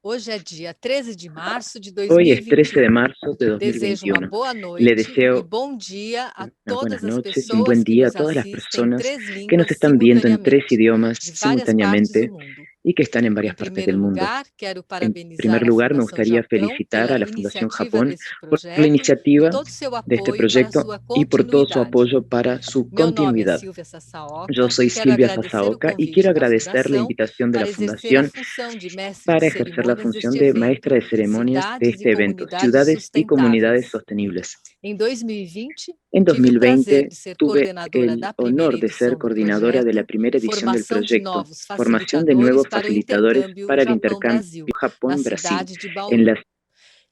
Hoje é dia 13 de março de Hoy es 13 de 2021. marzo de Desejo uma 2021 boa y le noite e deseo bom dia a unas buenas todas as noches y un pessoas buen que día a nos todas las assistem em personas 3 que nos línguas están viendo en 3 simultaneamente, idiomas de várias partes do simultáneamente mundo. y que están en Em varias partes primeiro del mundo. lugar, quero En primer parabenizar a lugar, me Fundação gustaría Japão felicitar pela a la Fundación iniciativa Japón deste por la projeto e iniciativa todo o seu de este apoio para a proyecto sua y por todo su continuidade. apoyo para su Meu nome é continuidad. Silvia Yo Sassaoka, soy quero Silvia agradecer o Sasaoka y quiero convite da agradecer la Fundação invitación de la para exercer a Fundación função de mestre de para ejercer la cerimônias función deste de evento, maestra de ceremonias de Cidades e este evento, Comunidades Ciudades y Comunidades Sustentáveis. Sostenibles. Em 2020, En tive o prazer 2020 de ser tuve coordenadora el da primeira honor de ser edição do coordinadora de la projeto primera edición del Formação de proyecto, Novos formación de Facilitadores nuevos para o facilitadores Intercâmbio para el intercambio Japão-Brasil, na Japón-Brasil, cidade de en Bauru. la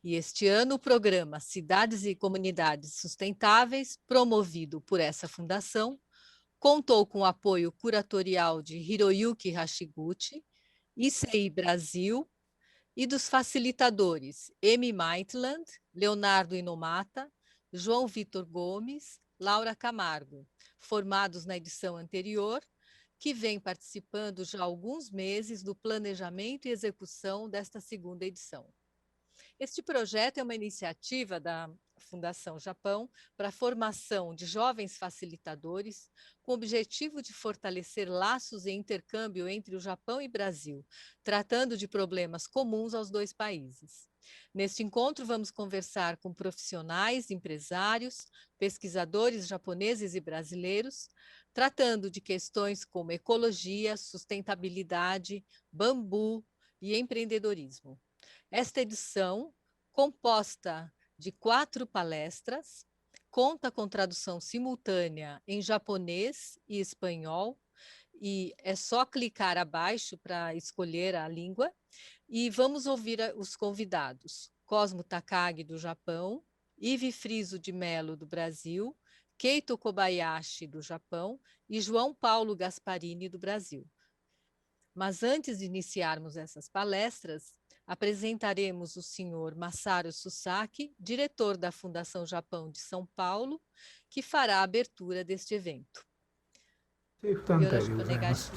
E este ano o programa Cidades e Comunidades Sustentáveis, promovido por essa fundação, contou com o apoio curatorial de Hiroyuki Hashiguchi, ICI Brasil e dos facilitadores Amy Maitland, Leonardo Inomata, João Vitor Gomes, Laura Camargo, formados na edição anterior, que vem participando já há alguns meses do planejamento e execução desta segunda edição. Este projeto é uma iniciativa da Fundação Japão para a formação de jovens facilitadores, com o objetivo de fortalecer laços e intercâmbio entre o Japão e Brasil, tratando de problemas comuns aos dois países. Neste encontro, vamos conversar com profissionais, empresários, pesquisadores japoneses e brasileiros, tratando de questões como ecologia, sustentabilidade, bambu e empreendedorismo. Esta edição, composta de 4 palestras, conta com tradução simultânea em japonês e espanhol, e é só clicar abaixo para escolher a língua, e vamos ouvir os convidados: Cosmo Takagi, do Japão, Ive Friso de Mello, do Brasil, Keito Kobayashi, do Japão, e João Paulo Gasparini, do Brasil. Mas antes de iniciarmos essas palestras, apresentaremos o senhor Masaru Susaki, diretor da Fundação Japão de São Paulo, que fará a abertura deste evento. 政府団体でございます。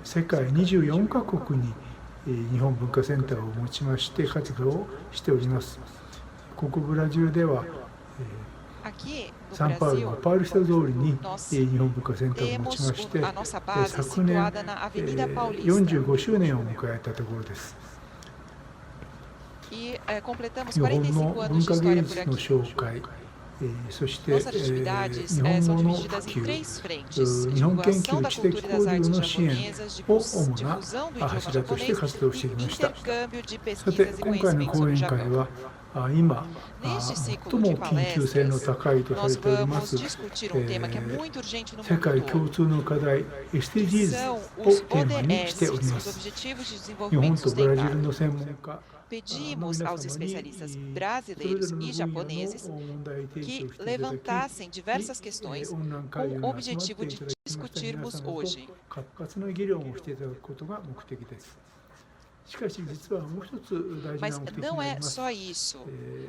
世界24カ国に日本文化センターを持ちまして活動をしております。ここブラジルではサンパウロのパウリスタ通りに日本文化センターを持ちまして昨年45周年を迎えたところです。日本の文化芸術の紹介、そして日本語の普及、日本研究知的交流の支援を主な柱として活動してきました。さて、今回の講演会は今、最も緊急性の高いとされております世界共通の課題 SDGs をテーマにしております。日本とブラジルの専門家Pedimos aos especialistas brasileiros e japoneses que levantassem diversas questões com o objetivo de discutirmos hoje. Mas não é só isso.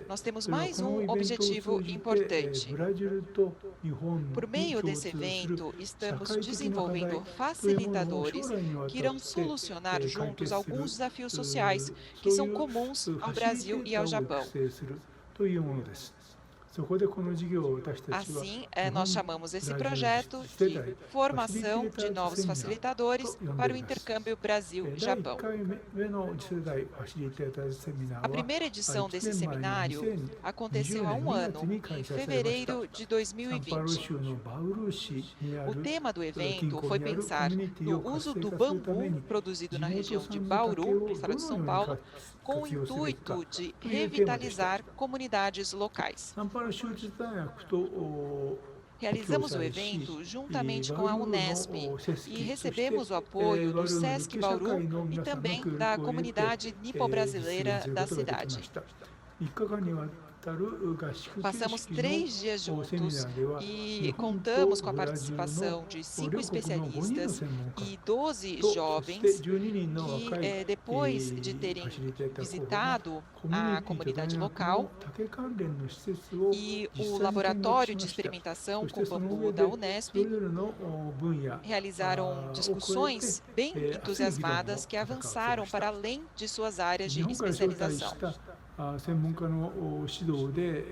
Nós temos mais um objetivo importante. Por meio desse evento, estamos desenvolvendo facilitadores que irão solucionar juntos alguns desafios sociais que são comuns ao Brasil e ao Japão. Assim, nós chamamos esse projeto de Formação de Novos Facilitadores para o Intercâmbio Brasil-Japão. A primeira edição desse seminário aconteceu há um ano, em fevereiro de 2020. O tema do evento foi pensar no uso do bambu produzido na região de Bauru, no estado de São Paulo, com o intuito de revitalizar comunidades locais. Realizamos o evento juntamente com a Unesp e recebemos o apoio do SESC Bauru e também da comunidade nipo-brasileira da cidade. Passamos 3 dias juntos e contamos com a participação de 5 especialistas e 12 jovens que, depois de terem visitado a comunidade local e o laboratório de experimentação com bambu da Unesp, realizaram discussões bem entusiasmadas que avançaram para além de suas áreas de especialização.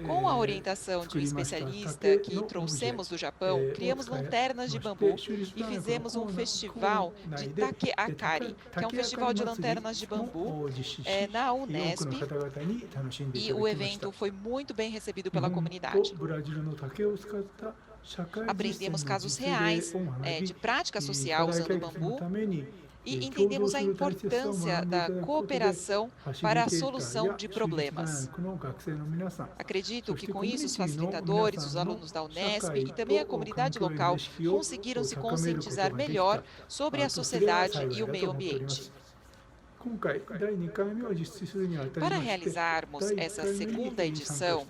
Com a orientação de um especialista que trouxemos do Japão, criamos lanternas de bambu e fizemos um festival de Takeakari, que é um festival de lanternas de bambu na Unesp, e o evento foi muito bem recebido pela comunidade. Aprendemos casos reais de prática social usando bambu e entendemos a importância da cooperação para a solução de problemas. Acredito que com isso os facilitadores, os alunos da Unesp e também a comunidade local conseguiram se conscientizar melhor sobre a sociedade e o meio ambiente. Para realizarmos essa segunda edição,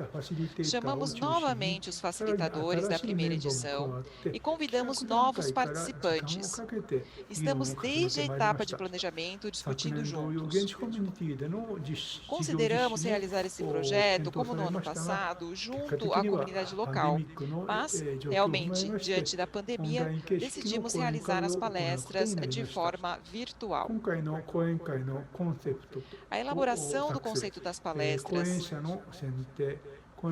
chamamos novamente os facilitadores da primeira edição e convidamos novos participantes. Estamos desde a etapa de planejamento discutindo juntos. Consideramos realizar esse projeto como no ano passado, junto à comunidade local, mas, realmente, diante da pandemia, decidimos realizar as palestras de forma virtual. A elaboração do conceito das palestras,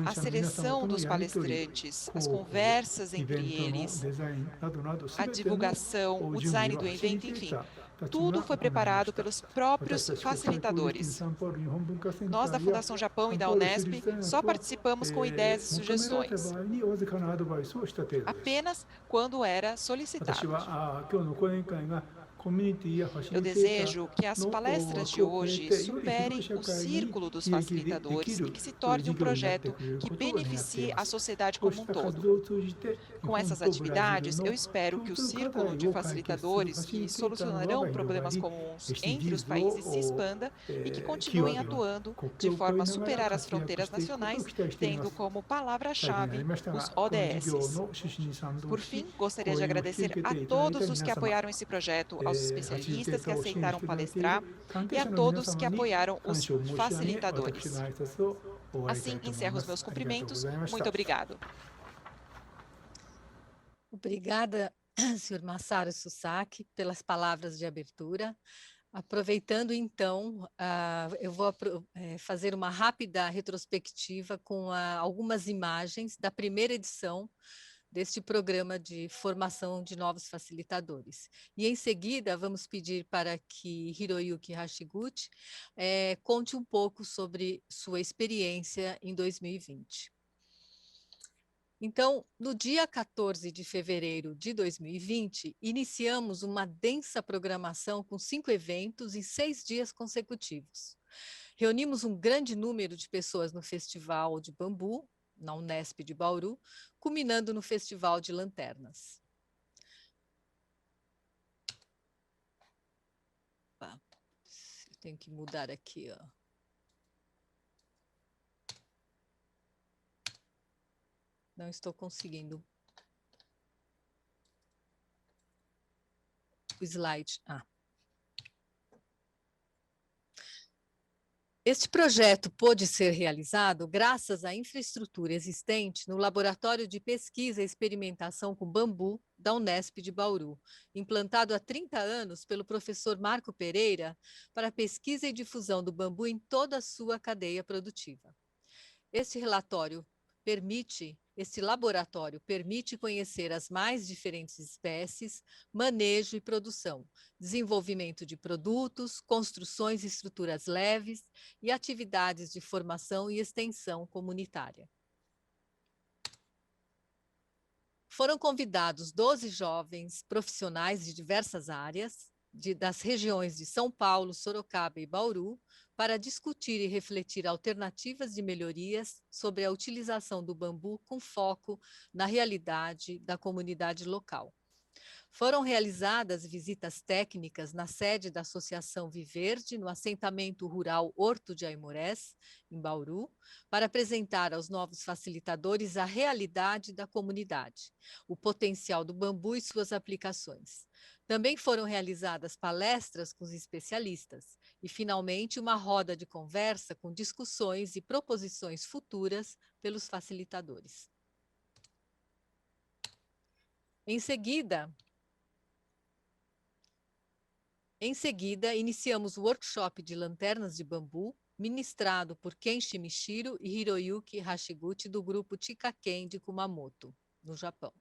a seleção dos palestrantes, as conversas entre eles, a divulgação, o design do evento, enfim, tudo foi preparado pelos próprios facilitadores. Nós, da Fundação Japão e da Unesp, só participamos com ideias e sugestões, apenas quando era solicitado. Eu desejo que as palestras de hoje superem o círculo dos facilitadores e que se torne um projeto que beneficie a sociedade como um todo. Com essas atividades, eu espero que o círculo de facilitadores que solucionarão problemas comuns entre os países se expanda e que continuem atuando de forma a superar as fronteiras nacionais, tendo como palavra-chave os ODS. Por fim, gostaria de agradecer a todos os que apoiaram esse projeto, aos especialistas que aceitaram palestrar e a todos que apoiaram os facilitadores. Assim, encerro os meus cumprimentos. Muito obrigado. Obrigada, Sr. Masaru Susaki, pelas palavras de abertura. Aproveitando, então, eu vou fazer uma rápida retrospectiva com algumas imagens da primeira edição deste programa de formação de novos facilitadores. E, em seguida, vamos pedir para que Hiroyuki Hashiguchi conte um pouco sobre sua experiência em 2020. Então, no dia 14 de fevereiro de 2020, iniciamos uma densa programação com 5 eventos em 6 dias consecutivos. Reunimos um grande número de pessoas no Festival de Bambu, na Unesp de Bauru, culminando no Festival de Lanternas. Eu tenho que mudar aqui, ó. Não estou conseguindo. O slide. Este projeto pôde ser realizado graças à infraestrutura existente no Laboratório de Pesquisa e Experimentação com Bambu da Unesp de Bauru, implantado há 30 anos pelo professor Marco Pereira para a pesquisa e difusão do bambu em toda a sua cadeia produtiva. Este laboratório permite conhecer as mais diferentes espécies, manejo e produção, desenvolvimento de produtos, construções e estruturas leves e atividades de formação e extensão comunitária. Foram convidados 12 jovens profissionais de diversas áreas, das regiões de São Paulo, Sorocaba e Bauru, para discutir e refletir alternativas de melhorias sobre a utilização do bambu com foco na realidade da comunidade local. Foram realizadas visitas técnicas na sede da Associação Viverde, no assentamento rural Horto de Aimorés, em Bauru, para apresentar aos novos facilitadores a realidade da comunidade, o potencial do bambu e suas aplicações. Também foram realizadas palestras com os especialistas e, finalmente, uma roda de conversa com discussões e proposições futuras pelos facilitadores. Em seguida, iniciamos o workshop de lanternas de bambu, ministrado por Kenshi Michiro e Hiroyuki Hashiguchi, do grupo Chikaken de Kumamoto, no Japão.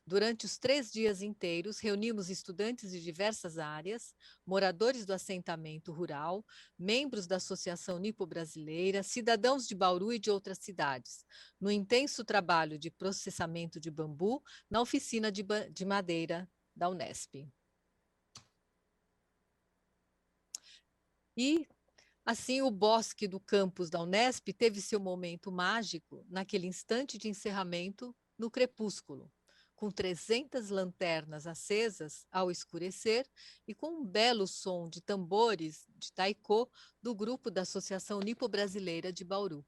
Durante os 3 dias inteiros, reunimos estudantes de diversas áreas, moradores do assentamento rural, membros da Associação Nipo-Brasileira, cidadãos de Bauru e de outras cidades, no intenso trabalho de processamento de bambu na oficina de madeira da Unesp. E, assim, o bosque do campus da Unesp teve seu momento mágico naquele instante de encerramento no crepúsculo, com 300 lanternas acesas ao escurecer e com um belo som de tambores de taiko do grupo da Associação Nipo-Brasileira de Bauru.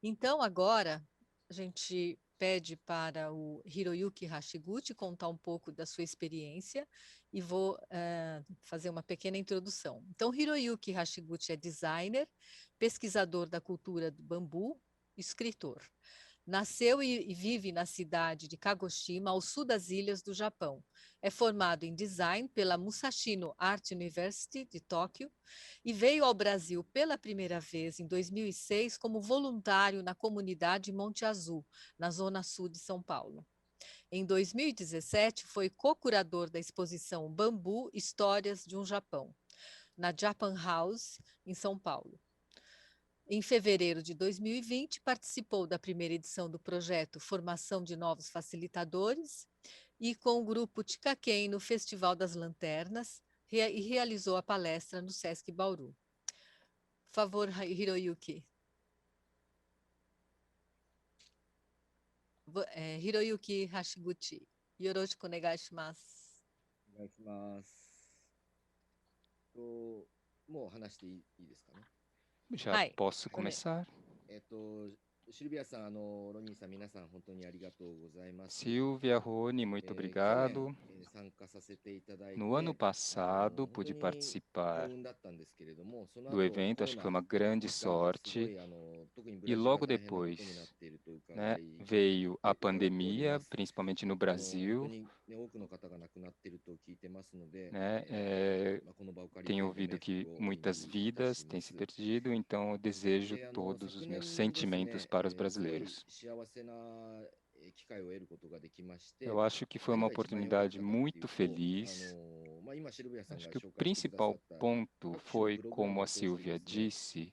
Então, agora, a gente pede para o Hiroyuki Hashiguchi contar um pouco da sua experiência e vou fazer uma pequena introdução. Então, Hiroyuki Hashiguchi é designer, pesquisador da cultura do bambu, escritor. Nasceu e vive na cidade de Kagoshima, ao sul das ilhas do Japão. É formado em design pela Musashino Art University de Tóquio e veio ao Brasil pela primeira vez em 2006 como voluntário na comunidade Monte Azul, na zona sul de São Paulo. Em 2017, foi co-curador da exposição Bambu, Histórias de um Japão, na Japan House, em São Paulo. Em fevereiro de 2020, participou da primeira edição do projeto Formação de Novos Facilitadores e com o grupo Chikaken no Festival das Lanternas e realizou a palestra no Sesc Bauru. Por favor, Hiroyuki. Hiroyuki Hashiguchi, yoroshiku onegai shimasu. Onegai shimasu. もう話していいですかね。 Já posso começar? Silvia, Rony, muito obrigado. No ano passado, pude participar do evento, acho que foi uma grande sorte. E logo depois, né, veio a pandemia, principalmente no Brasil. Né, tenho ouvido que muitas vidas têm se perdido, então eu desejo todos os meus sentimentos para os brasileiros. Eu acho que foi uma oportunidade muito feliz. Acho que o principal ponto foi, como a Silvia disse,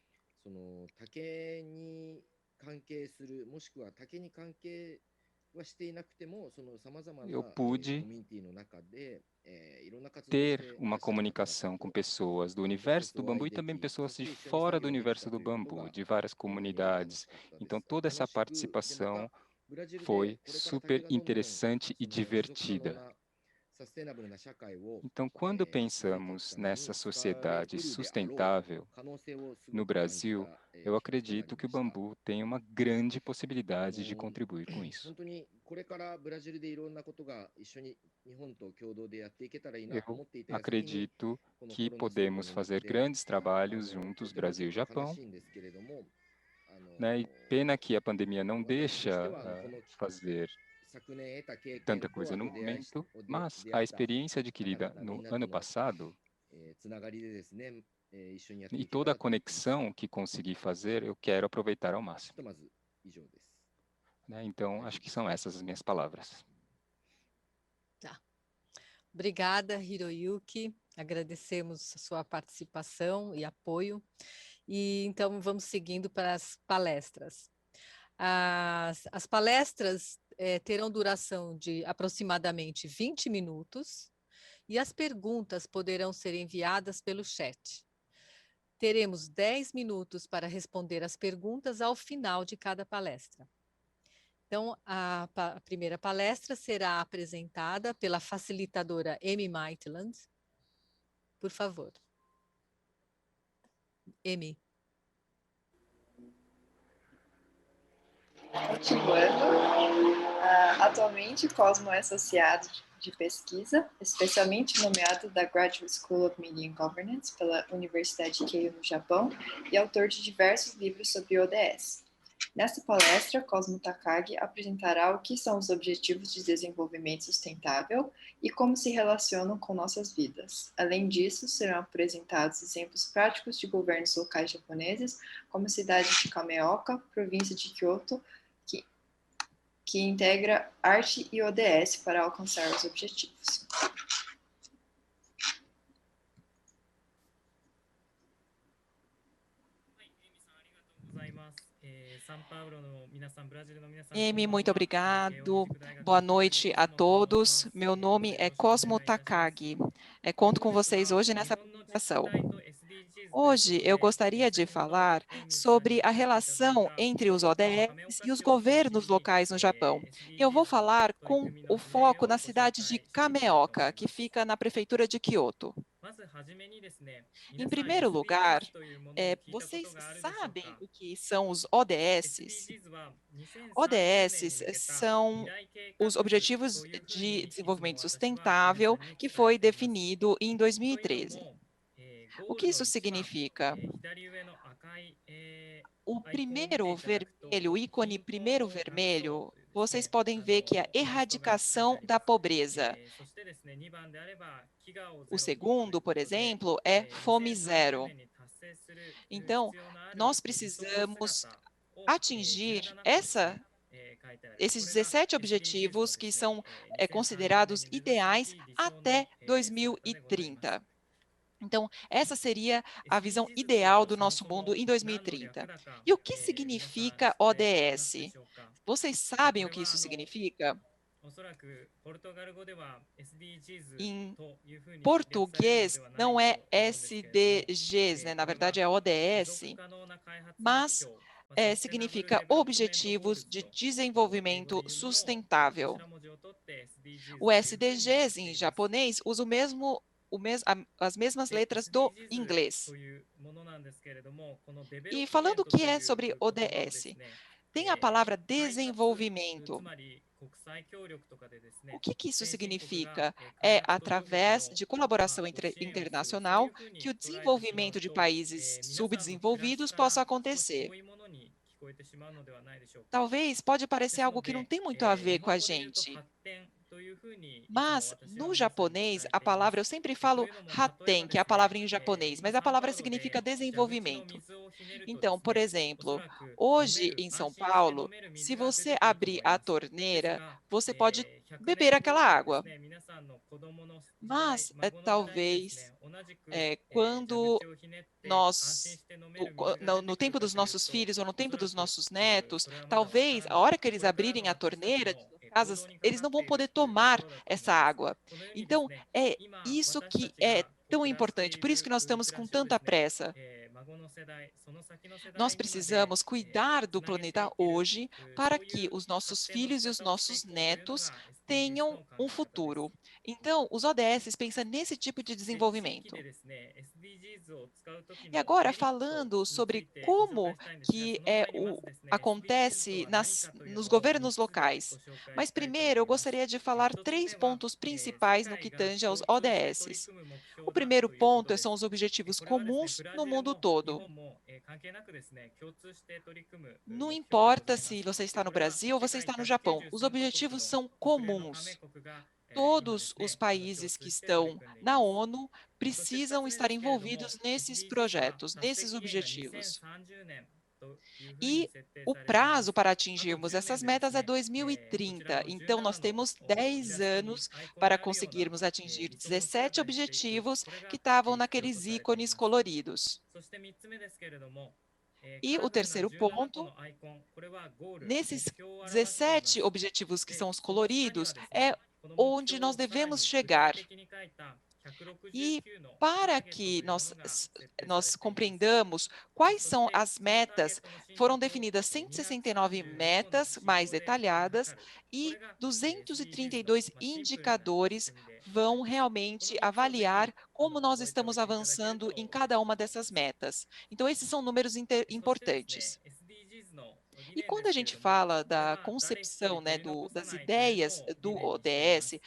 eu pude ter uma comunicação com pessoas do universo do bambu e também pessoas de fora do universo do bambu, de várias comunidades. Então, toda essa participação foi super interessante e divertida. Então, quando pensamos nessa sociedade sustentável no Brasil, eu acredito que o bambu tem uma grande possibilidade de contribuir com isso. Eu acredito que podemos fazer grandes trabalhos juntos, Brasil e Japão. Né? E pena que a pandemia não deixa fazer tanta coisa no momento, mas a experiência adquirida no ano passado e toda a conexão que consegui fazer, eu quero aproveitar ao máximo. Né? Então, acho que são essas as minhas palavras. Tá. Obrigada, Hiroyuki. Agradecemos a sua participação e apoio. E então vamos seguindo para as palestras. As palestras terão duração de aproximadamente 20 minutos e as perguntas poderão ser enviadas pelo chat. Teremos 10 minutos para responder as perguntas ao final de cada palestra. Então, a primeira palestra será apresentada pela facilitadora Amy Maitland. Por favor. Amy. Continuando, atualmente Cosmo é associado de pesquisa, especialmente nomeado da Graduate School of Media and Governance pela Universidade de Keio, no Japão, e autor de diversos livros sobre ODS. Nesta palestra, Cosmo Takagi apresentará o que são os Objetivos de Desenvolvimento Sustentável e como se relacionam com nossas vidas. Além disso, serão apresentados exemplos práticos de governos locais japoneses, como a cidade de Kameoka, província de Kyoto, que integra arte e ODS para alcançar os objetivos. Amy, muito obrigado. Boa noite a todos. Meu nome é Cosmo Takagi. Conto com vocês hoje nessa apresentação. Hoje eu gostaria de falar sobre a relação entre os ODS e os governos locais no Japão. Eu vou falar com o foco na cidade de Kameoka, que fica na prefeitura de Kyoto. Em primeiro lugar, vocês sabem o que são os ODS? ODS são os Objetivos de Desenvolvimento Sustentável, que foi definido em 2013. O que isso significa? O primeiro vermelho, o ícone primeiro vermelho, vocês podem ver que é a erradicação da pobreza. O segundo, por exemplo, é fome zero. Então, nós precisamos atingir esses 17 objetivos que são considerados ideais até 2030. Então, essa seria a visão ideal do nosso mundo em 2030. E o que significa ODS? Vocês sabem o que isso significa? Em português, não é SDGs, né? Na verdade é ODS, mas significa Objetivos de Desenvolvimento Sustentável. O SDGs, em japonês, usa as mesmas letras do inglês. E falando o que é sobre ODS, tem a palavra desenvolvimento. O que isso significa? É através de colaboração internacional que o desenvolvimento de países subdesenvolvidos possa acontecer. Talvez pode parecer algo que não tem muito a ver com a gente. Mas, no japonês, a palavra, eu sempre falo haten, que é a palavra em japonês, mas a palavra significa desenvolvimento. Então, por exemplo, hoje em São Paulo, se você abrir a torneira, você pode beber aquela água. Mas, talvez, quando no tempo dos nossos filhos ou no tempo dos nossos netos, talvez, a hora que eles abrirem a torneira de suas casas, eles não vão poder tomar essa água. Então, é isso que é tão importante, por isso que nós estamos com tanta pressa. Nós precisamos cuidar do planeta hoje para que os nossos filhos e os nossos netos tenham um futuro. Então, os ODS pensam nesse tipo de desenvolvimento. E agora, falando sobre como que acontece nos governos locais. Mas primeiro, eu gostaria de falar 3 pontos principais no que tange aos ODS. O primeiro ponto são os objetivos comuns no mundo todo. Não importa se você está no Brasil ou você está no Japão, os objetivos são comuns. Todos os países que estão na ONU precisam estar envolvidos nesses projetos, nesses objetivos. E o prazo para atingirmos essas metas é 2030. Então, nós temos 10 anos para conseguirmos atingir 17 objetivos que estavam naqueles ícones coloridos. E o terceiro ponto, nesses 17 objetivos que são os coloridos, é onde nós devemos chegar. E para que nós compreendamos quais são as metas, foram definidas 169 metas mais detalhadas e 232 indicadores vão realmente avaliar como nós estamos avançando em cada uma dessas metas. Então, esses são números importantes. E quando a gente fala da concepção, né, das ideias do ODS,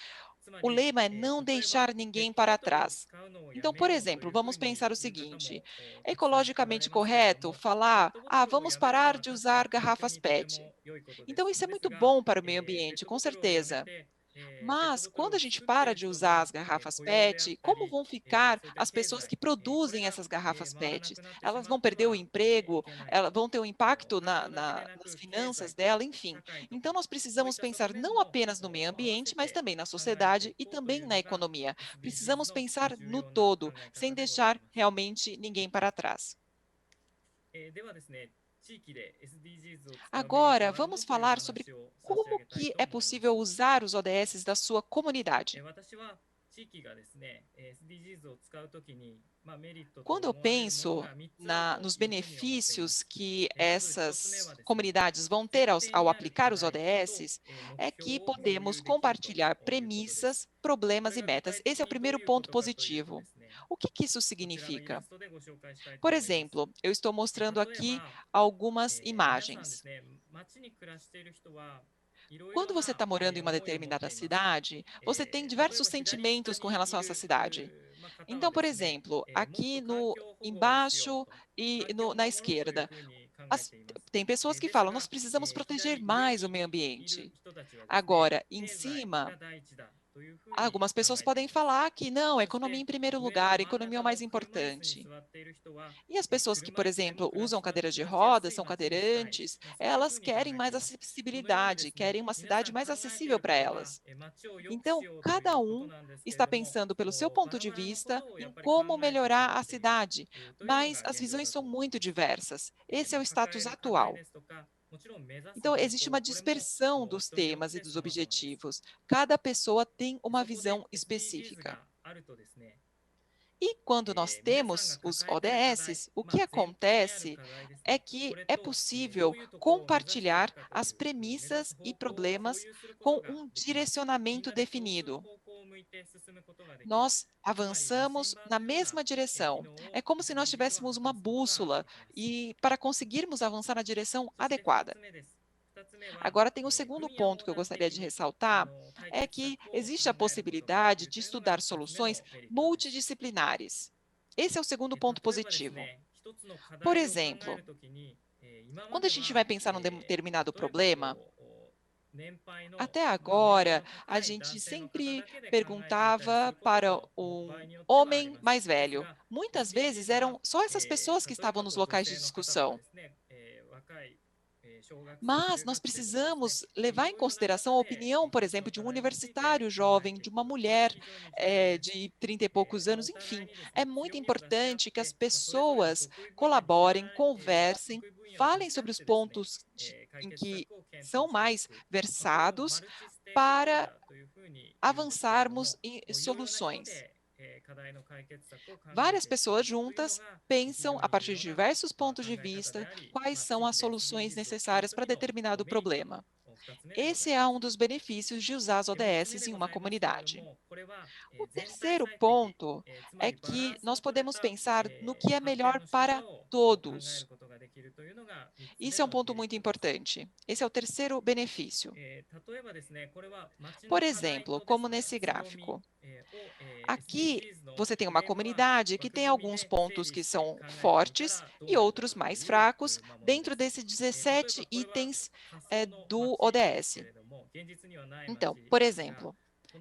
o lema é não deixar ninguém para trás. Então, por exemplo, vamos pensar o seguinte: é ecologicamente correto falar, vamos parar de usar garrafas PET. Então, isso é muito bom para o meio ambiente, com certeza. Mas, quando a gente para de usar as garrafas PET, como vão ficar as pessoas que produzem essas garrafas PET? Elas vão perder o emprego, elas vão ter um impacto nas finanças dela, enfim. Então, nós precisamos pensar não apenas no meio ambiente, mas também na sociedade e também na economia. Precisamos pensar no todo, sem deixar realmente ninguém para trás. Agora, vamos falar sobre como que é possível usar os ODS da sua comunidade. Quando eu penso nos benefícios que essas comunidades vão ter ao aplicar os ODS, é que podemos compartilhar premissas, problemas e metas. Esse é o primeiro ponto positivo. O que isso significa? Por exemplo, eu estou mostrando aqui algumas imagens. Quando você está morando em uma determinada cidade, você tem diversos sentimentos com relação a essa cidade. Então, por exemplo, aqui embaixo e na esquerda, tem pessoas que falam, nós precisamos proteger mais o meio ambiente. Agora, em cima, algumas pessoas podem falar que não, economia em primeiro lugar, economia é o mais importante. E as pessoas que, por exemplo, usam cadeiras de rodas, são cadeirantes, elas querem mais acessibilidade, querem uma cidade mais acessível para elas. Então, cada um está pensando pelo seu ponto de vista em como melhorar a cidade, mas as visões são muito diversas. Esse é o status atual. Então, existe uma dispersão dos temas e dos objetivos. Cada pessoa tem uma visão específica. E quando nós temos os ODS, o que acontece é que é possível compartilhar as premissas e problemas com um direcionamento definido. Nós avançamos na mesma direção. É como se nós tivéssemos uma bússola e para conseguirmos avançar na direção adequada. Agora, tem o segundo ponto que eu gostaria de ressaltar, é que existe a possibilidade de estudar soluções multidisciplinares. Esse é o segundo ponto positivo. Por exemplo, quando a gente vai pensar num determinado problema, até agora, a gente sempre perguntava para um homem mais velho. Muitas vezes eram só essas pessoas que estavam nos locais de discussão. Mas nós precisamos levar em consideração a opinião, por exemplo, de um universitário jovem, de uma mulher de 30 e poucos anos, enfim. É muito importante que as pessoas colaborem, conversem, falem sobre os pontos em que são mais versados para avançarmos em soluções. Várias pessoas juntas pensam, a partir de diversos pontos de vista, quais são as soluções necessárias para determinado problema. Esse é um dos benefícios de usar as ODS em uma comunidade. O terceiro ponto é que nós podemos pensar no que é melhor para todos. Isso é um ponto muito importante. Esse é o terceiro benefício. Por exemplo, como nesse gráfico. Aqui você tem uma comunidade que tem alguns pontos que são fortes e outros mais fracos dentro desses 17 itens do ODS. Então, por exemplo,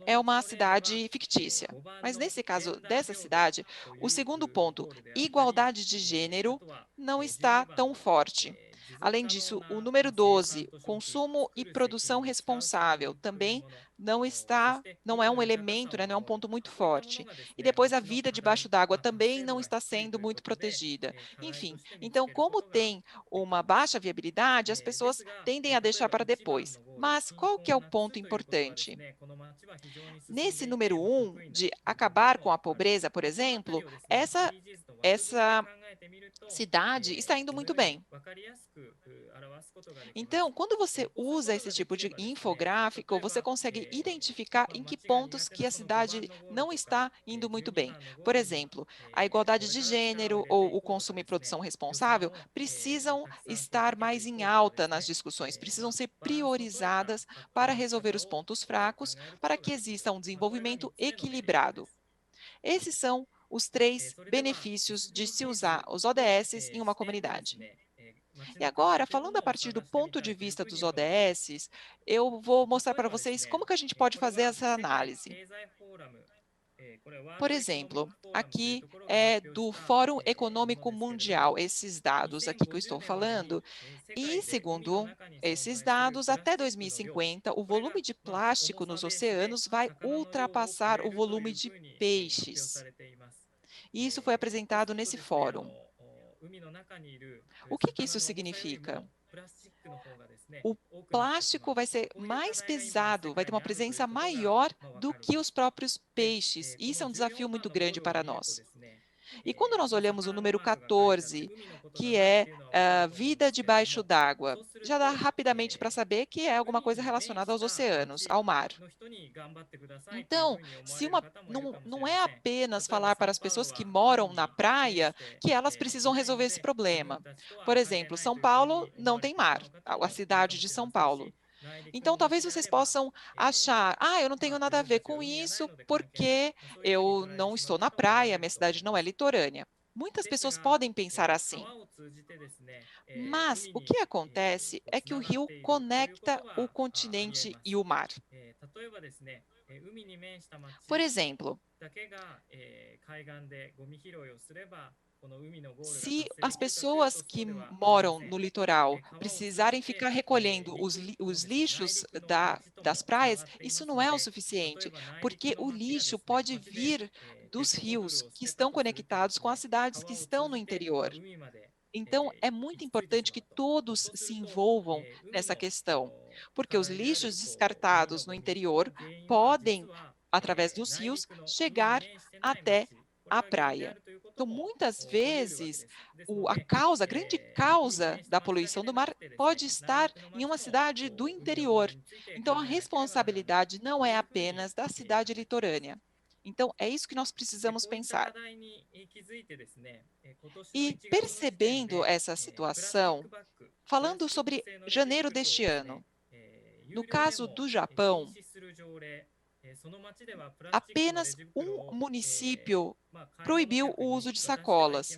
é uma cidade fictícia, mas nesse caso dessa cidade, o segundo ponto, igualdade de gênero, não está tão forte. Além disso, o número 12, consumo e produção responsável, também não é um elemento, né, não é um ponto muito forte. E depois a vida debaixo d'água também não está sendo muito protegida. Enfim, então como tem uma baixa viabilidade, as pessoas tendem a deixar para depois. Mas qual que é o ponto importante? Nesse número 1, de acabar com a pobreza, por exemplo, essa cidade está indo muito bem. Então, quando você usa esse tipo de infográfico, você consegue identificar em que pontos que a cidade não está indo muito bem. Por exemplo, a igualdade de gênero ou o consumo e produção responsável precisam estar mais em alta nas discussões, precisam ser priorizadas para resolver os pontos fracos, para que exista um desenvolvimento equilibrado. Esses são os 3 benefícios de se usar os ODS em uma comunidade. E agora, falando a partir do ponto de vista dos ODS, eu vou mostrar para vocês como que a gente pode fazer essa análise. Por exemplo, aqui é do Fórum Econômico Mundial, esses dados aqui que eu estou falando, e segundo esses dados, até 2050, o volume de plástico nos oceanos vai ultrapassar o volume de peixes. E isso foi apresentado nesse fórum. O que isso significa? O plástico vai ser mais pesado, vai ter uma presença maior do que os próprios peixes. Isso é um desafio muito grande para nós. E quando nós olhamos o número 14, que é a vida debaixo d'água, já dá rapidamente para saber que é alguma coisa relacionada aos oceanos, ao mar. Então, não é apenas falar para as pessoas que moram na praia que elas precisam resolver esse problema. Por exemplo, São Paulo não tem mar, a cidade de São Paulo. Então, talvez vocês possam achar, eu não tenho nada a ver com isso porque eu não estou na praia, minha cidade não é litorânea. Muitas pessoas podem pensar assim. Mas o que acontece é que o rio conecta o continente e o mar. Por exemplo, se as pessoas que moram no litoral precisarem ficar recolhendo os lixos das praias, isso não é o suficiente, porque o lixo pode vir dos rios que estão conectados com as cidades que estão no interior. Então, é muito importante que todos se envolvam nessa questão, porque os lixos descartados no interior podem, através dos rios, chegar até a praia. Então, muitas vezes, a grande causa da poluição do mar pode estar em uma cidade do interior. Então, a responsabilidade não é apenas da cidade litorânea. Então, é isso que nós precisamos pensar. E percebendo essa situação, falando sobre janeiro deste ano, no caso do Japão, apenas um município proibiu o uso de sacolas.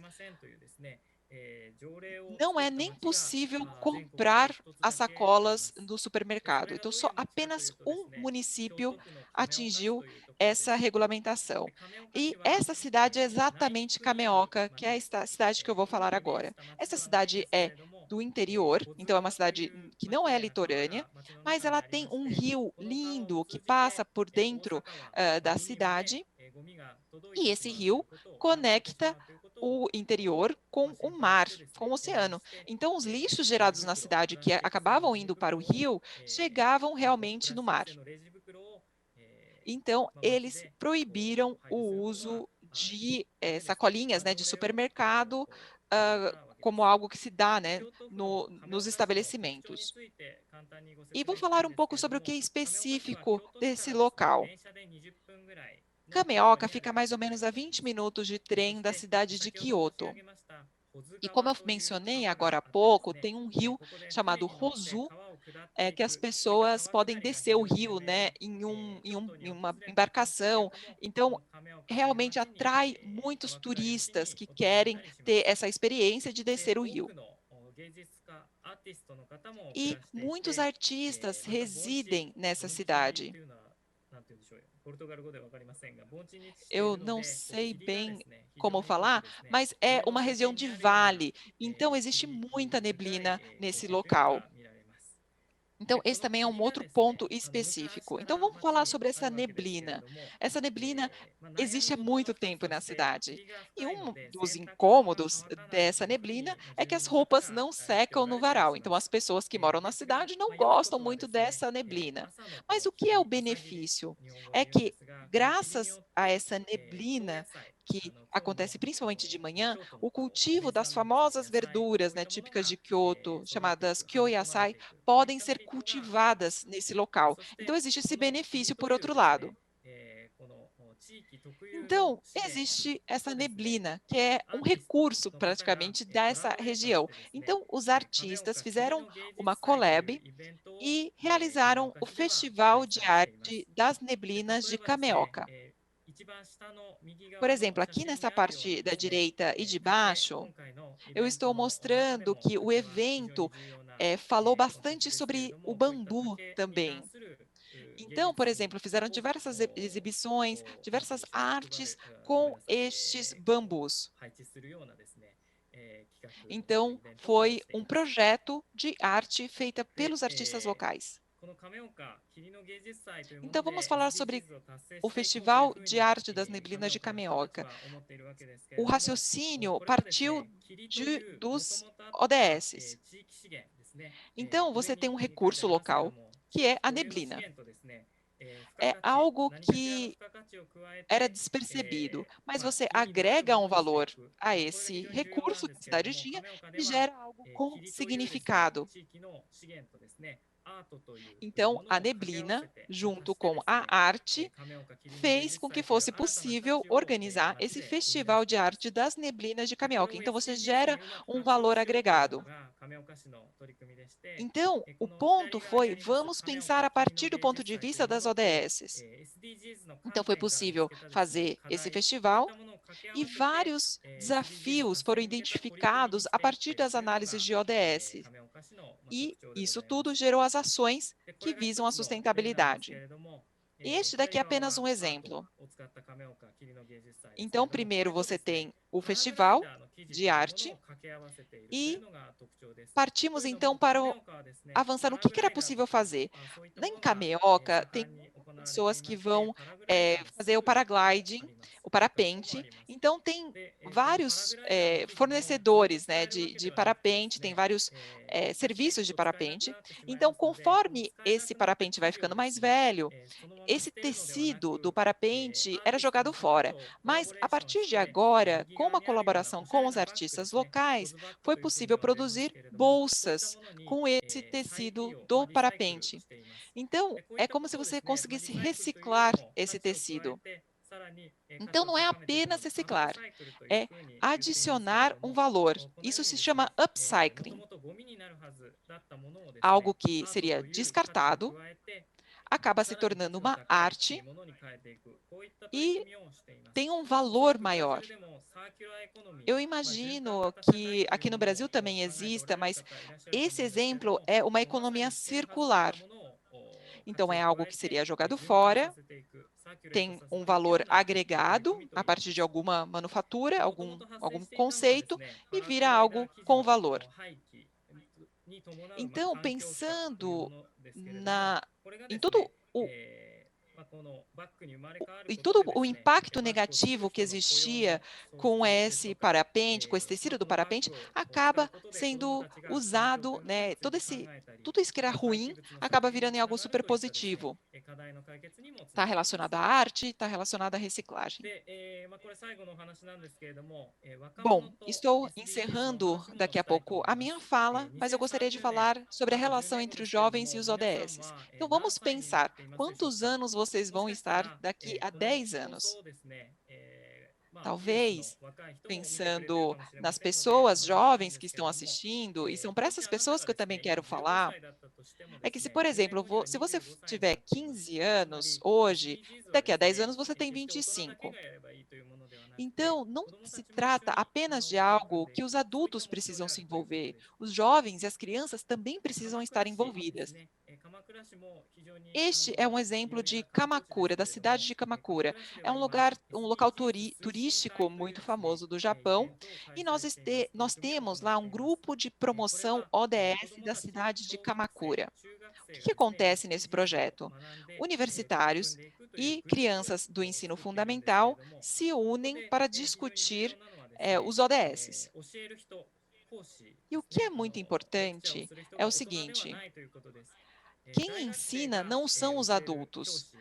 Não é nem possível comprar as sacolas no supermercado. Então, só apenas um município atingiu essa regulamentação. E essa cidade é exatamente Kameoka, que é a cidade que eu vou falar agora. Essa cidade é do interior, então é uma cidade que não é litorânea, mas ela tem um rio lindo que passa por dentro da cidade, e esse rio conecta o interior com o mar, com o oceano. Então, os lixos gerados na cidade que acabavam indo para o rio chegavam realmente no mar. Então, eles proibiram o uso de sacolinhas, né, de supermercado, como algo que se dá, né, nos estabelecimentos. E vou falar um pouco sobre o que é específico desse local. Kameoka fica mais ou menos a 20 minutos de trem da cidade de Kyoto. E como eu mencionei agora há pouco, tem um rio chamado Hozu, que as pessoas podem descer o rio, né, em uma embarcação. Então, realmente atrai muitos turistas que querem ter essa experiência de descer o rio. E muitos artistas residem nessa cidade. Eu não sei bem como falar, mas é uma região de vale, então existe muita neblina nesse local. Então, esse também é um outro ponto específico. Então, vamos falar sobre essa neblina. Essa neblina existe há muito tempo na cidade. E um dos incômodos dessa neblina é que as roupas não secam no varal. Então, as pessoas que moram na cidade não gostam muito dessa neblina. Mas o que é o benefício? É que, graças a essa neblina, que acontece principalmente de manhã, o cultivo das famosas verduras, né, típicas de Kyoto, chamadas kyoyasai, podem ser cultivadas nesse local. Então, existe esse benefício por outro lado. Então, existe essa neblina, que é um recurso praticamente dessa região. Então, os artistas fizeram uma collab e realizaram o Festival de Arte das Neblinas de Kameoka. Por exemplo, aqui nessa parte da direita e de baixo, eu estou mostrando que o evento falou bastante sobre o bambu também. Então, por exemplo, fizeram diversas exibições, diversas artes com estes bambus. Então, foi um projeto de arte feita pelos artistas locais. Então, vamos falar sobre o Festival de Arte das Neblinas de Kameoka. O raciocínio partiu dos ODSs. Então, você tem um recurso local, que é a neblina. É algo que era despercebido, mas você agrega um valor a esse recurso que a cidade tinha e gera algo com significado. Então, a neblina, junto com a arte, fez com que fosse possível organizar esse Festival de Arte das Neblinas de Kameoka. Então, você gera um valor agregado. Então, o ponto foi, vamos pensar a partir do ponto de vista das ODSs. Então, foi possível fazer esse festival e vários desafios foram identificados a partir das análises de ODS. E isso tudo gerou as ações que visam a sustentabilidade. Este daqui é apenas um exemplo. Então, primeiro você tem o festival de arte e partimos então para avançar no que era possível fazer. Em Kameoka, tem pessoas que vão fazer o paragliding, o parapente. Então, tem vários fornecedores, né, de parapente, tem vários serviços de parapente. Então, conforme esse parapente vai ficando mais velho, esse tecido do parapente era jogado fora. Mas, a partir de agora, com uma colaboração com os artistas locais, foi possível produzir bolsas com esse tecido do parapente. Então, é como se você conseguisse reciclar esse tecido. Então, não é apenas reciclar, é adicionar um valor. Isso se chama upcycling. Algo que seria descartado acaba se tornando uma arte e tem um valor maior. Eu imagino que aqui no Brasil também exista, mas esse exemplo é uma economia circular. Então, é algo que seria jogado fora, tem um valor agregado a partir de alguma manufatura, algum conceito, e vira algo com valor. Então, pensando em todo o impacto negativo que existia com esse parapente, com esse tecido do parapente, acaba sendo usado, né, tudo isso que era ruim acaba virando em algo super positivo. Está relacionado à arte, está relacionado à reciclagem. Bom, estou encerrando daqui a pouco a minha fala, mas eu gostaria de falar sobre a relação entre os jovens e os ODSs. Então, vamos pensar, quantos anos vocês vão estar daqui a 10 anos? Talvez, pensando nas pessoas jovens que estão assistindo, e são para essas pessoas que eu também quero falar, é que se, por exemplo, se você tiver 15 anos hoje, daqui a 10 anos você tem 25. Então, não se trata apenas de algo que os adultos precisam se envolver, os jovens e as crianças também precisam estar envolvidas. Este é um exemplo de Kamakura, da cidade de Kamakura. É um local turístico muito famoso do Japão, e nós temos lá um grupo de promoção ODS da cidade de Kamakura. O que acontece nesse projeto? Universitários e crianças do ensino fundamental se unem para discutir os ODS. E o que é muito importante é o seguinte: quem ensina não são os adultos.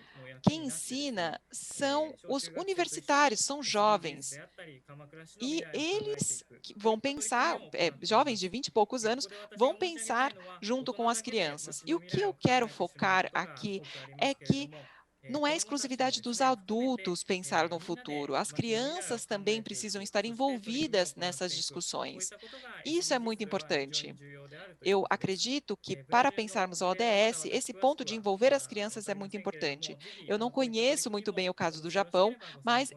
Quem ensina são os universitários, são jovens. E eles vão pensar, jovens de 20 e poucos anos, vão pensar junto com as crianças. E o que eu quero focar aqui é que não é exclusividade dos adultos pensar no futuro. As crianças também precisam estar envolvidas nessas discussões. Isso é muito importante. Eu acredito que, para pensarmos o ODS, esse ponto de envolver as crianças é muito importante. Eu não conheço muito bem o caso do Japão, mas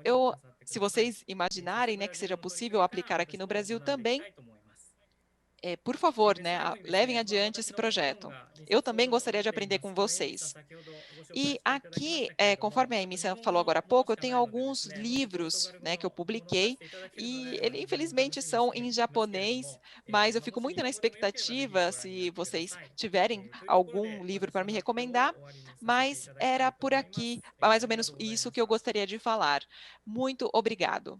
se vocês imaginarem, né, que seja possível aplicar aqui no Brasil também, por favor, né, levem adiante esse projeto. Eu também gostaria de aprender com vocês. E aqui, conforme a Amy falou agora há pouco, eu tenho alguns livros, né, que eu publiquei, e infelizmente são em japonês, mas eu fico muito na expectativa se vocês tiverem algum livro para me recomendar, mas era por aqui, mais ou menos isso que eu gostaria de falar. Muito obrigado.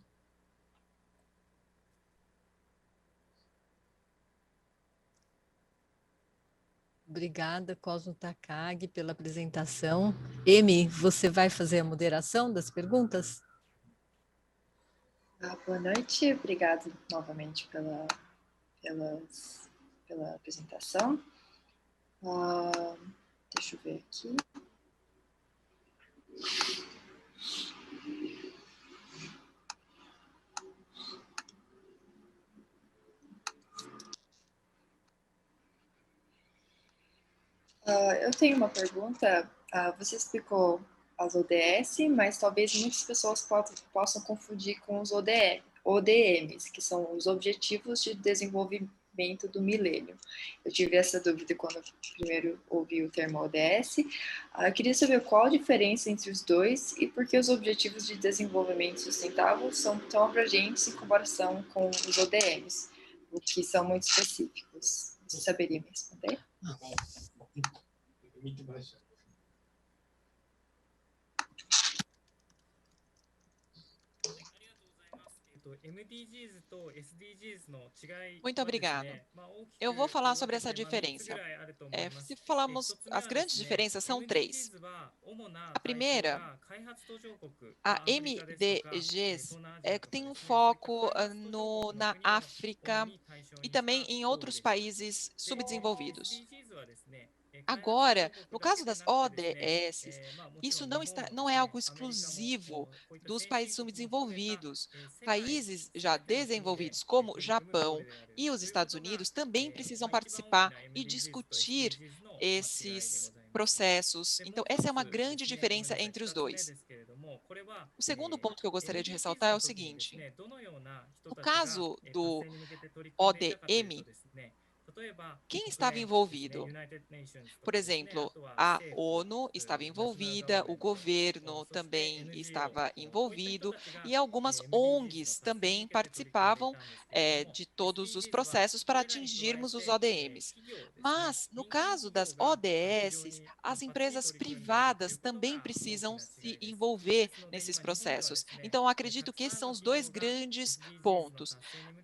Obrigada, Cosmo Takagi, pela apresentação. Amy, você vai fazer a moderação das perguntas? Boa noite, obrigado novamente pela apresentação. Deixa eu ver aqui. Eu tenho uma pergunta. Você explicou as ODS, mas talvez muitas pessoas possam confundir com os ODMs, que são os Objetivos de Desenvolvimento do Milênio. Eu tive essa dúvida quando eu primeiro ouvi o termo ODS. Eu queria saber qual a diferença entre os dois e por que os Objetivos de Desenvolvimento Sustentável são tão abrangentes em comparação com os ODMs, o que são muito específicos. Você saberia me responder? Muito obrigado. Eu vou falar sobre essa diferença. Se falamos, as grandes diferenças são três. A primeira, a MDGs tem um foco na África e também em outros países subdesenvolvidos. Agora, no caso das ODS, isso não é algo exclusivo dos países subdesenvolvidos. Países já desenvolvidos, como Japão e os Estados Unidos, também precisam participar e discutir esses processos. Então, essa é uma grande diferença entre os dois. O segundo ponto que eu gostaria de ressaltar é o seguinte: no caso do ODM, quem estava envolvido? Por exemplo, a ONU estava envolvida, o governo também estava envolvido e algumas ONGs também participavam de todos os processos para atingirmos os ODMs. Mas, no caso das ODS, as empresas privadas também precisam se envolver nesses processos. Então, acredito que esses são os dois grandes pontos.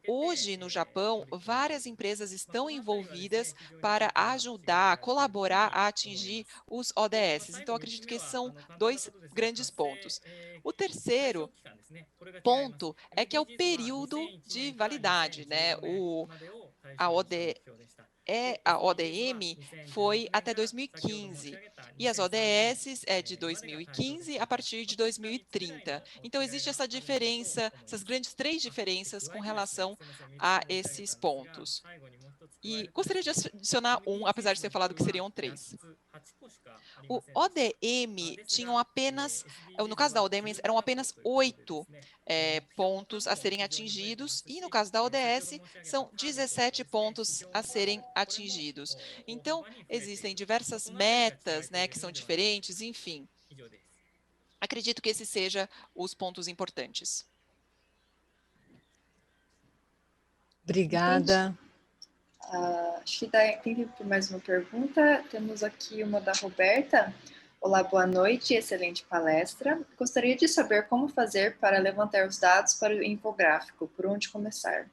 Hoje, no Japão, várias empresas estão envolvidas para ajudar, colaborar a atingir os ODS. Então, acredito que esses são dois grandes pontos. O terceiro ponto é que é o período de validade, né? A ODM foi até 2015 e as ODS é de 2015 a partir de 2030. Então, existe essa diferença, essas grandes três diferenças com relação a esses pontos. E gostaria de adicionar apesar de ter falado que seriam três. O ODM tinham apenas, no caso da ODM, eram apenas 8 pontos a serem atingidos, e no caso da ODS, são 17 7 pontos a serem atingidos. Então, existem diversas metas, né, que são diferentes, enfim. Acredito que esses sejam os pontos importantes. Obrigada. Acho que tem tempo para mais uma pergunta. Temos aqui uma da Roberta. Olá, boa noite, excelente palestra. Gostaria de saber como fazer para levantar os dados para o infográfico, por onde começar?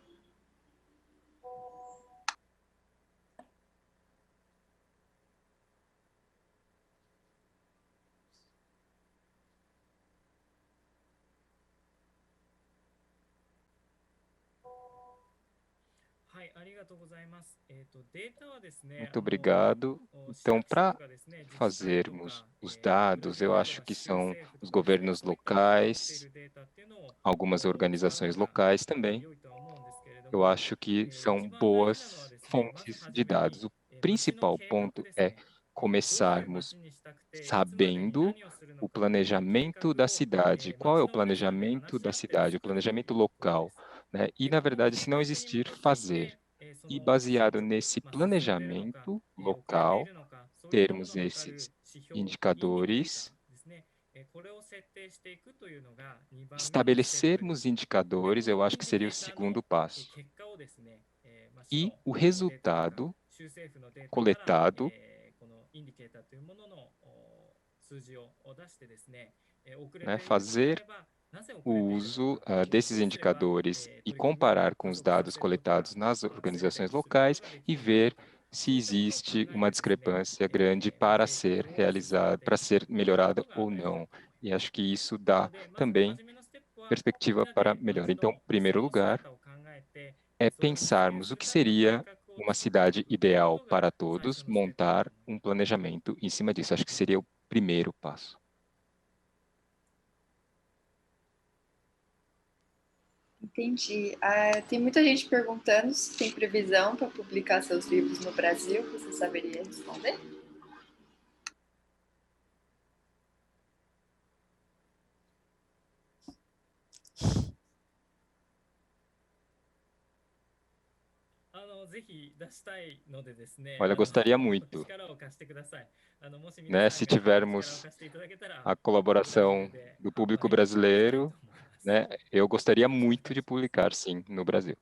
Muito obrigado. Então, para fazermos os dados, eu acho que são os governos locais, algumas organizações locais também. Eu acho que são boas fontes de dados. O principal ponto é começarmos sabendo o planejamento da cidade. Qual é o planejamento da cidade? O planejamento local, né? E, na verdade, se não existir, fazer. E baseado nesse planejamento local, termos esses indicadores, estabelecermos indicadores, eu acho que seria o segundo passo. E o resultado coletado, né, fazer o uso desses indicadores e comparar com os dados coletados nas organizações locais e ver se existe uma discrepância grande para ser realizada, para ser melhorada ou não. E acho que isso dá também perspectiva para melhor. Então, em primeiro lugar, é pensarmos o que seria uma cidade ideal para todos, montar um planejamento em cima disso. Acho que seria o primeiro passo. Entendi. Tem muita gente perguntando se tem previsão para publicar seus livros no Brasil. Você saberia responder? Olha, gostaria muito, né, se tivermos a colaboração do público brasileiro, né, eu gostaria muito de publicar, sim, no Brasil.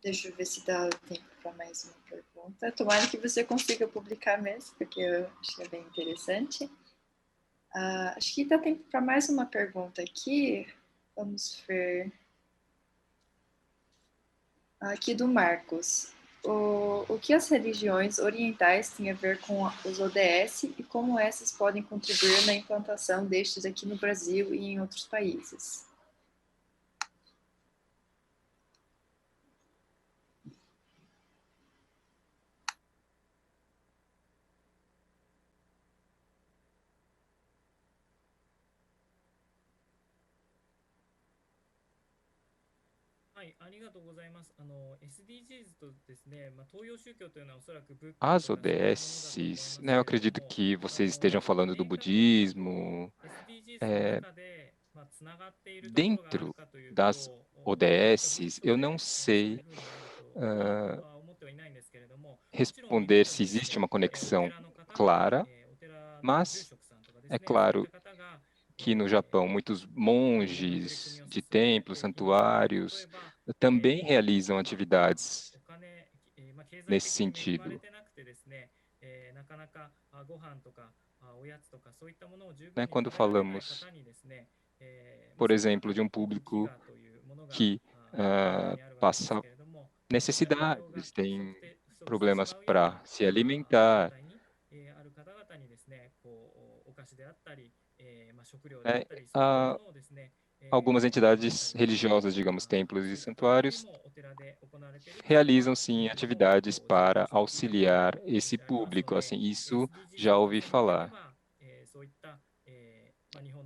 Deixa eu ver se dá tempo para mais uma pergunta. Tomara que você consiga publicar mesmo, porque eu achei bem interessante. Acho que dá tempo para mais uma pergunta aqui. Vamos ver. Aqui do Marcos. O que as religiões orientais têm a ver com os ODS e como essas podem contribuir na implantação destes aqui no Brasil e em outros países? As ODS, né, eu acredito que vocês estejam falando do budismo. Dentro das ODS, eu não sei responder se existe uma conexão clara, mas é claro que no Japão muitos monges de templos, santuários, também realizam atividades nesse sentido. Né, quando falamos, por exemplo, de um público que passa necessidades, tem problemas para se alimentar, algumas entidades religiosas, digamos, templos e santuários, realizam, sim, atividades para auxiliar esse público. Assim, isso já ouvi falar.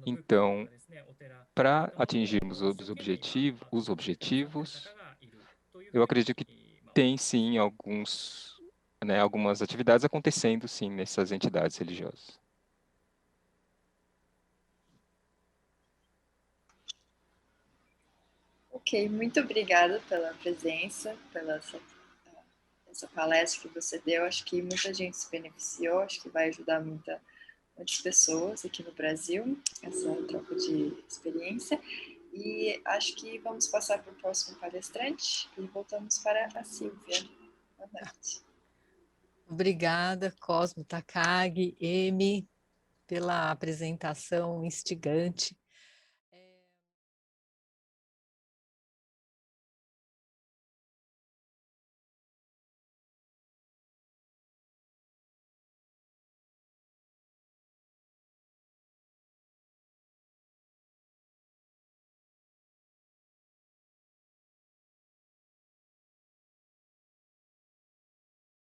Então, para atingirmos os objetivos, eu acredito que tem, sim, algumas atividades acontecendo, sim, nessas entidades religiosas. Ok, muito obrigada pela presença, pela essa palestra que você deu. Acho que muita gente se beneficiou, acho que vai ajudar muitas pessoas aqui no Brasil, essa troca de experiência. E acho que vamos passar para o próximo palestrante e voltamos para a Silvia. Boa noite. Obrigada, Cosmo Takagi, Emi, pela apresentação instigante.